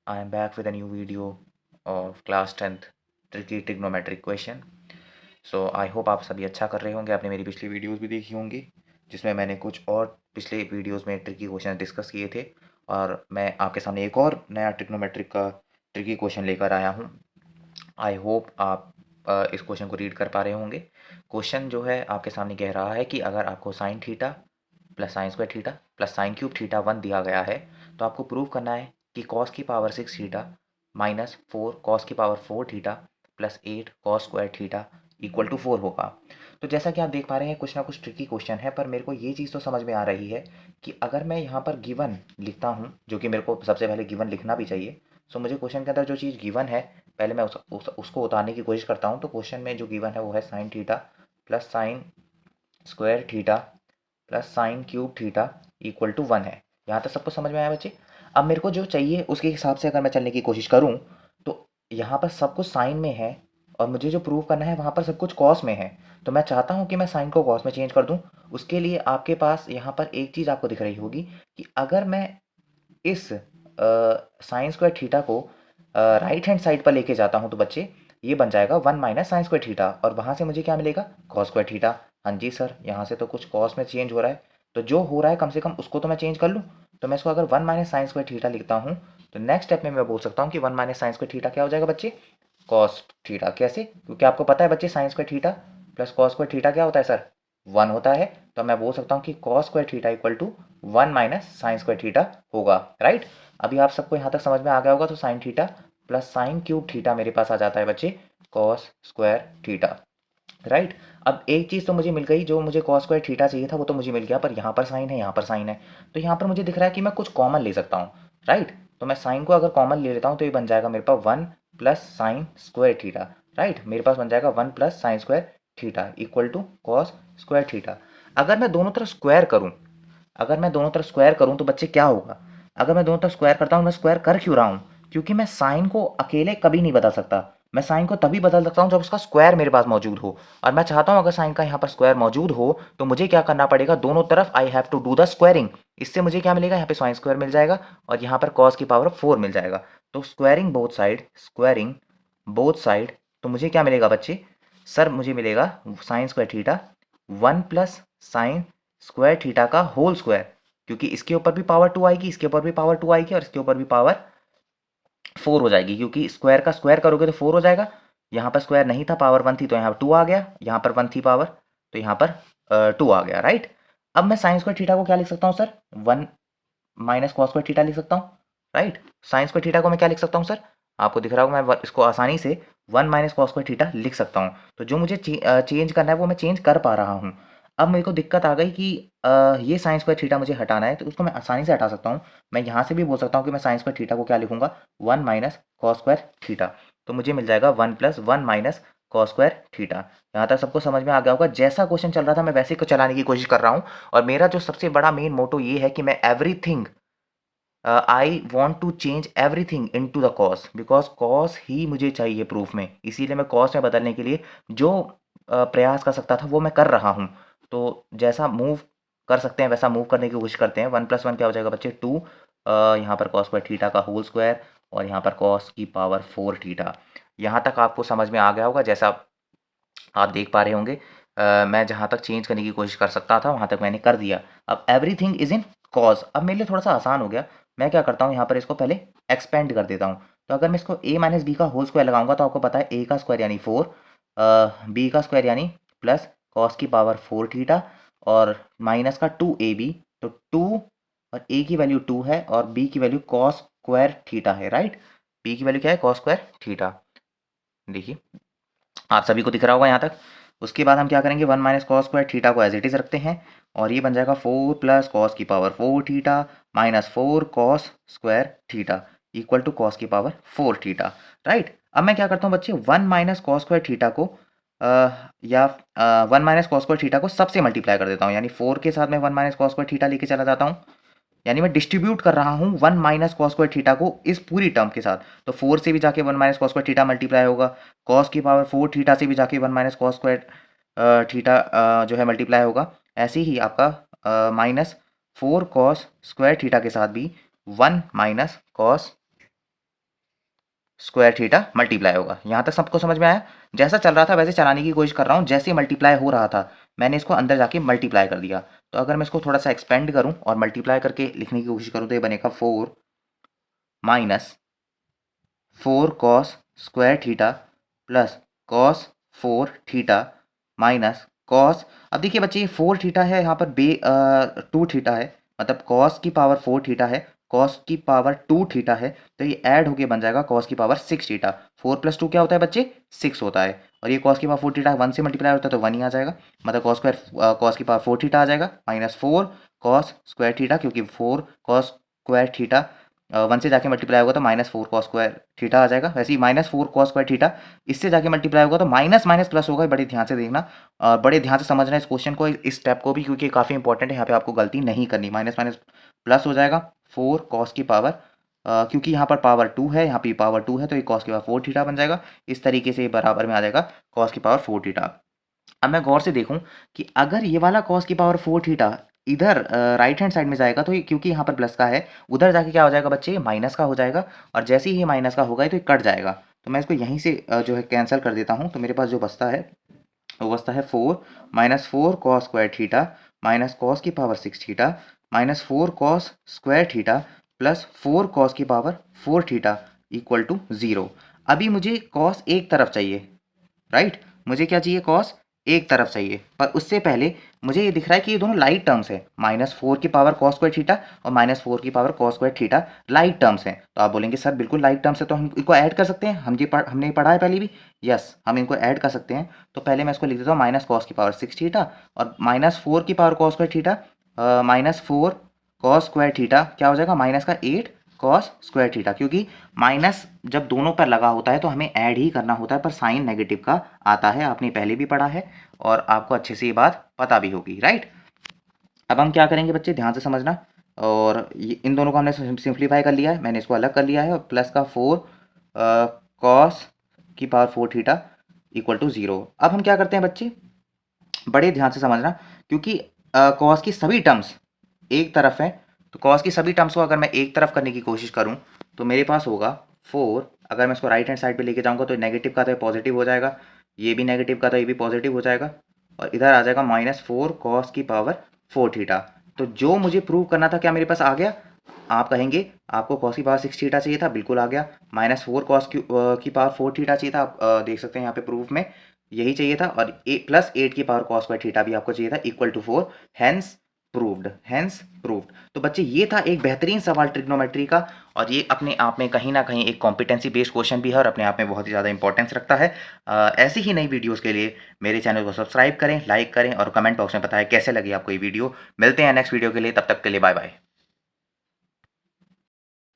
I am back with a new video of class 10th tricky trigonometric question. So I hope आप सभी अच्छा कर रहे होंगे। आपने मेरी पिछली वीडियोस भी देखी होंगी जिसमें मैंने कुछ और पिछले वीडियोस में ट्रिकी क्वेश्चन डिस्कस किए थे, और मैं आपके सामने एक और नया ट्रिग्नोमेट्रिक का ट्रिकी क्वेश्चन लेकर आया हूँ। आई होप आप इस क्वेश्चन को रीड कर पा रहे होंगे। क्वेश्चन जो है आपके सामने कह रहा है कि अगर आपको sign theta plus sine square theta plus sine cube theta 1 दिया गया है, तो आपको प्रूव करना है कि कॉस की पावर 6 थीटा माइनस 4 कॉस की power 4 theta plus 8 cos square theta equal to 4 होगा। तो जैसा कि आप देख पा रहे हैं, कुछ ना कुछ ट्रिकी क्वेश्चन है, पर मेरे को ये चीज़ तो समझ में आ रही है कि अगर मैं यहाँ पर गिवन लिखता हूँ, जो कि मेरे को सबसे पहले गिवन लिखना भी चाहिए। सो मुझे क्वेश्चन के अंदर जो चीज़ गिवन है, पहले मैं उसको उतारने की कोशिश करता हूँ। तो क्वेश्चन में जो गिवन है वो है sine theta plus sine square theta plus sine cube theta equal to 1 है। यहाँ तक सबको समझ में आया बच्चे? अब मेरे को जो चाहिए उसके हिसाब से अगर मैं चलने की कोशिश करूँ, तो यहाँ पर सब कुछ साइन में है और मुझे जो प्रूव करना है वहाँ पर सब कुछ कॉस में है। तो मैं चाहता हूँ कि मैं साइन को कॉस में चेंज कर दूँ। उसके लिए आपके पास यहाँ पर एक चीज़ आपको दिख रही होगी कि अगर मैं इस साइन स्क्वायर थीटा को राइट हैंड साइड पर लेके जाता हूँ, तो बच्चे ये बन जाएगा 1 माइनस साइन स्क्वायर थीटा, और वहाँ से मुझे क्या मिलेगा? Cos square theta. हाँ जी सर, यहाँ से तो कुछ कॉस में चेंज हो रहा है, तो जो हो रहा है कम से कम उसको तो मैं चेंज कर लूँ। तो मैं इसको अगर 1 माइनस साइन स्क्वायर थीटा लिखता हूँ, तो नेक्स्ट स्टेप में मैं बोल सकता हूँ कि 1 माइनस साइन स्क्वायर थीटा क्या हो जाएगा बच्चे? Cos theta. कैसे? क्योंकि आपको पता है बच्चे, sign square theta plus cos square theta क्या होता है सर? 1 होता है। तो मैं बोल सकता हूँ कि cos square theta equal to 1 minus sine square theta होगा। राइट? अभी आप सबको यहाँ तक समझ में आ गया होगा। तो sign theta plus sine cube theta मेरे पास आ जाता है बच्चे कॉस स्क्वायर थीटा। राइट? अब एक चीज़ तो मुझे मिल गई, जो मुझे कॉस स्क्वायर थीटा चाहिए था वो तो मुझे मिल गया, पर यहाँ पर साइन है, यहाँ पर साइन है, तो यहाँ पर मुझे दिख रहा है कि मैं कुछ कॉमन ले सकता हूँ। राइट? तो मैं साइन को अगर कॉमन ले लेता हूँ तो ये बन जाएगा मेरे पास 1 plus sine square theta. Right? मेरे पास बन जाएगा 1 plus sine square theta equal to cos square theta. अगर मैं दोनों तरफ स्क्वायर करूँ, तो बच्चे क्या होगा? अगर मैं दोनों तरफ स्क्वायर करता हूँ, मैं स्क्वायर कर क्यों रहा हूँ? क्योंकि मैं साइन को अकेले कभी नहीं बदल सकता। मैं साइन को तभी बदल सकता हूँ जब उसका स्क्वायर मेरे पास मौजूद हो, और मैं चाहता हूँ अगर साइन का यहाँ पर स्क्वायर मौजूद हो तो मुझे क्या करना पड़ेगा? दोनों तरफ I have to do the squaring. इससे मुझे क्या मिलेगा? यहाँ पे साइन स्क्वायर मिल जाएगा और यहाँ पर कॉस की पावर 4 मिल जाएगा। तो स्क्वायरिंग बोथ साइड, तो मुझे क्या मिलेगा बच्चे? सर मुझे मिलेगा sign square theta 1 plus sine square theta का होल स्क्वायर, क्योंकि इसके ऊपर भी पावर 2 आएगी, इसके ऊपर भी पावर 2 आएगी, और इसके ऊपर भी पावर 4 हो जाएगी, क्योंकि स्क्वायर का स्क्वायर करोगे तो 4 हो जाएगा। यहाँ पर स्क्वायर नहीं था, पावर 1 थी, तो यहाँ पर 2 आ गया। यहाँ पर 1 थी पावर, तो यहाँ पर 2 आ गया। राइट? अब मैं साइन स्क्वायर थीटा को क्या लिख सकता हूँ sir? 1 minus cos square theta लिख सकता हूँ। राइट? साइन स्क्वायर थीटा को मैं क्या लिख सकता हूँ सर? आपको दिख रहा होगा, मैं इसको आसानी से 1 माइनस कॉस स्क्वायर थीटा लिख सकता हूँ। तो जो मुझे चेंज करना है वो मैं चेंज कर पा रहा हूँ। अब मेरे को दिक्कत आ गई कि ये साइन स्क्वायर थीटा मुझे हटाना है, तो उसको मैं आसानी से हटा सकता हूँ। मैं यहाँ से भी बोल सकता हूँ कि मैं साइन स्क्वायर थीटा को क्या लिखूंगा? 1 माइनस कॉस स्क्वायर थीटा। तो मुझे मिल जाएगा 1 plus 1 minus cos square theta. यहाँ तक सबको समझ में आ गया होगा। जैसा क्वेश्चन चल रहा था मैं वैसे ही चलाने की कोशिश कर रहा हूँ, और मेरा जो सबसे बड़ा मेन मोटो ये है कि मैं everything I want to change everything into the cos, because cos ही मुझे चाहिए प्रूफ में। इसीलिए मैं कॉस में बदलने के लिए जो प्रयास कर सकता था वो मैं कर रहा हूँ। तो जैसा मूव कर सकते हैं वैसा मूव करने की कोशिश करते हैं। 1 प्लस 1 क्या हो जाएगा बच्चे? 2। यहाँ पर कॉस स्क्वायर थीटा का होल स्क्वायर, और यहाँ पर कॉस की पावर 4 थीटा। यहाँ तक आपको समझ में आ गया होगा। जैसा आप देख पा रहे होंगे, मैं जहाँ तक चेंज करने की कोशिश कर सकता था वहाँ तक मैंने कर दिया। अब एवरीथिंग इज इन कॉज। अब मेरे लिए थोड़ा सा आसान हो गया। मैं क्या करता हूँ, यहाँ पर इसको पहले एक्सपेंड कर देता हूँ। तो अगर मैं इसको a माइनस बी का होल स्क्वायर लगाऊंगा, तो आपको पता है a का स्क्वायर यानी 4, b का स्क्वायर यानी प्लस कॉस की पावर 4 थीटा, और माइनस का 2ab। तो 2 और a की वैल्यू 2 है और b की वैल्यू कॉस स्क्वायर थीटा है। राइट? b की वैल्यू क्या है? Cos square theta. देखिए, आप सभी को दिख रहा होगा यहाँ तक। उसके बाद हम क्या करेंगे? 1 माइनस कॉस स्क्वायर थीटा को एज इट इज रखते हैं, और ये बन जाएगा 4 प्लस कॉस की power 4 theta minus 4 cos square theta equal to cos की पावर 4 थीटा। राइट? अब मैं क्या करता हूँ बच्चे? 1 माइनस कॉस स्क्वायर थीटा को या 1 माइनस कॉस स्क्वायर थीटा को सबसे मल्टीप्लाई कर देता हूँ, यानी 4 के साथ मैं 1 माइनस कॉस स्क्वायर थीटा लेके चला जाता हूँ। यानी मैं डिस्ट्रीब्यूट कर रहा हूँ 1 माइनस कॉस स्क्वायर थीटा को इस पूरी टर्म के साथ। तो 4 से भी जाके 1 minus cos square theta multiply होगा, कॉस की पावर 4 थीटा से भी जाके 1 माइनस कॉस स्क्वायर थीटा जो है मल्टीप्लाई होगा। ऐसे ही आपका माइनस 4 कॉस स्क्वायर थीटा के साथ भी 1 minus cos square theta multiply होगा। यहाँ तक सबको समझ में आया? जैसा चल रहा था वैसे चलाने की कोशिश कर रहा हूँ। जैसे मल्टीप्लाई हो रहा था मैंने इसको अंदर जाके मल्टीप्लाई कर दिया। तो अगर मैं इसको थोड़ा सा एक्सपेंड करूँ और मल्टीप्लाई करके लिखने की कोशिश करूँ तो ये बनेगा 4 minus 4 cos square theta plus cos 4 theta minus cos. अब देखिए बच्चे, ये 4 थीटा है, यहाँ पर 2 थीटा है, मतलब कॉस की पावर 4 थीटा है, कॉस की पावर 2 थीटा है, तो ये ऐड होके बन जाएगा कॉस की पावर 6 थीटा। 4 प्लस 2 क्या होता है बच्चे? 6 होता है। और ये कॉस की पावर 4 थीटा 1 से मल्टीप्लाई होता है तो 1 ही आ जाएगा, मतलब कॉस की पावर 4 थीटा आ जाएगा माइनस 4 कॉस स्क्वायर थीटा, क्योंकि 4 कॉस स्क्वायर थीटा 1 से जाके मल्टीप्लाई होगा तो माइनस 4 कॉस स्क्वायर थीटा आ जाएगा। वैसे ही माइनस 4 कॉस स्क्वायर थीटा इससे जाके मल्टीप्लाई होगा तो माइनस माइनस प्लस होगा। बड़े ध्यान से देखना और बड़े ध्यान से समझना इस क्वेश्चन को, इस स्टेप को भी, क्योंकि काफ़ी इंपॉर्टेंट है। यहाँ पे आपको गलती नहीं करनी। माइनस माइनस प्लस हो जाएगा 4 कॉस की पावर, क्योंकि यहाँ पर पावर 2 है, यहाँ पे पावर 2 है तो ये कॉस की पावर 4 थीटा बन जाएगा। इस तरीके से ये बराबर में आ जाएगा कॉस की पावर 4 थीटा। अब मैं गौर से देखूं कि अगर ये वाला कॉस की पावर 4 थीटा इधर राइट हैंड साइड में जाएगा तो ये, क्योंकि यहाँ पर प्लस का है, उधर जाके क्या हो जाएगा बच्चे? माइनस का हो जाएगा। और जैसे ही ये माइनस का होगा तो ये कट जाएगा। तो मैं इसको यहीं से जो है कैंसिल कर देता हूँ। तो मेरे पास जो बचता है वो बचता है 4 minus 4 cos square theta minus cos की power 6 theta minus 4 cos square theta plus 4 cos की पावर 4 थीटा इक्वल टू 0। अभी मुझे कॉस एक तरफ चाहिए, राइट? मुझे क्या चाहिए? कॉस एक तरफ चाहिए। पर उससे पहले मुझे ये दिख रहा है कि ये दोनों लाइक टर्म्स हैं। माइनस 4 की पावर कॉस स्क्वायर थीटा और माइनस 4 की power cos square theta like terms हैं। तो आप बोलेंगे सर बिल्कुल लाइक टर्म्स है तो हम इनको ऐड कर सकते हैं। हमने पढ़ा है पहले भी। यस, हम इनको ऐड कर सकते हैं। तो पहले मैं इसको लिख देता हूँ माइनस कॉस की पावर 6 थीटा और माइनस 4 की power cos square theta minus 4 cos square theta क्या हो जाएगा? माइनस का 8 कॉस स्क्वायर थीटा, क्योंकि माइनस जब दोनों पर लगा होता है तो हमें ऐड ही करना होता है, पर साइन नेगेटिव का आता है। आपने पहले भी पढ़ा है और आपको अच्छे से ये बात पता भी होगी, राइट? अब हम क्या करेंगे बच्चे, ध्यान से समझना। और इन दोनों को हमने सिंप्लीफाई कर लिया है, मैंने इसको अलग कर लिया है, और प्लस का 4 कॉस की पावर 4 थीटा इक्वल टू 0। अब हम क्या करते हैं बच्चे, बड़े ध्यान से समझना, क्योंकि कॉस की सभी टर्म्स एक तरफ है। तो कॉस की सभी टर्म्स को अगर मैं एक तरफ करने की कोशिश करूं तो मेरे पास होगा 4। अगर मैं इसको राइट हैंड साइड पे लेके जाऊंगा तो नेगेटिव का तो पॉजिटिव हो जाएगा, ये भी नेगेटिव का तो ये भी पॉजिटिव हो जाएगा, और इधर आ जाएगा माइनस 4 कॉस की पावर 4 थीटा। तो जो मुझे प्रूव करना था क्या मेरे पास आ गया? आप कहेंगे आपको कॉस की पावर 6 थीटा चाहिए था, बिल्कुल आ गया। माइनस 4 कॉस की पावर 4 थीटा चाहिए था, आप देख सकते हैं यहाँ पे प्रूफ में यही चाहिए था। और प्लस 8 की पावर कॉस स्क्वायर थीटा भी आपको चाहिए था इक्वल टू 4। Hence proved. तो बच्चे ये था एक बेहतरीन सवाल ट्रिग्नोमेट्री का, और ये अपने आप में कहीं ना कहीं एक कॉम्पिटेंसी बेस्ड क्वेश्चन भी है और अपने आप में बहुत ही ज़्यादा इंपॉर्टेंस रखता है। ऐसी ही नई वीडियोस के लिए मेरे चैनल को सब्सक्राइब करें, लाइक करें और कमेंट बॉक्स में बताएं कैसे लगी आपको ये वीडियो। मिलते हैं नेक्स्ट वीडियो के लिए, तब तक के लिए बाय बाय।